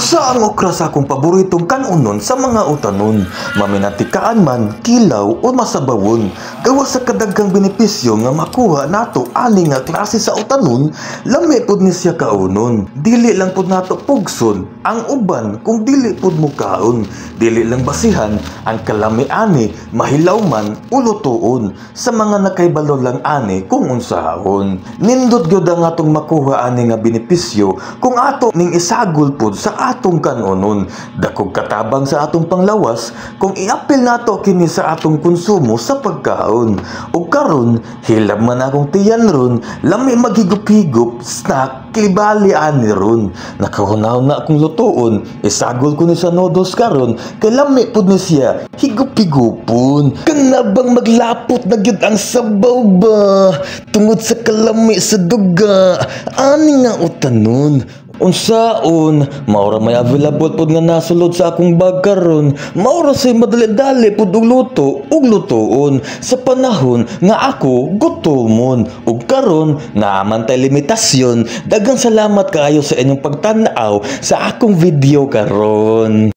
Usa ang okra sa akong paboritong kanunon sa mga utanon. Maminatikaan man, kilaw o masabawon. Gawas sa kadaghang benepisyo nga makuha nato ani nga klase sa utanon, lami pud ni siya kaunon. Dili lang pud nato pugson ang uban kung dili pud mo kaon. Dili lang basihan ang kalami ani, mahilaw man o lutoon. Sa mga nakaibalo lang ani kung unsahon. Nindot gyud ang atong makuha ani nga benepisyo kung ato ning isagol pud sa atong kanunon. Dakog katabang sa atong panglawas kung iapil nato kini sa atong konsumo sa pagkaon. Ug karon hilab man akong tiyan ron, lami maghigop-higop snack kibali ani ron. Nakahunaw na akong lutoon, isagol ko ni sa noodles karon kay lami pud ni siya higop-higopon. Kanabang maglapot na gyud ang sabaw ba tungod sa kalami sa duga. Ani nga utanon. Unsaon, maura may available pud nga nasulod sa akong bag karon. Maura say madali-dali pud og luto ug lutoon sa panahon nga ako gutomon. Ug karon naaman tay limitasyon. Daghang salamat kaayo sa inyong pagtan-aw sa akong video karon.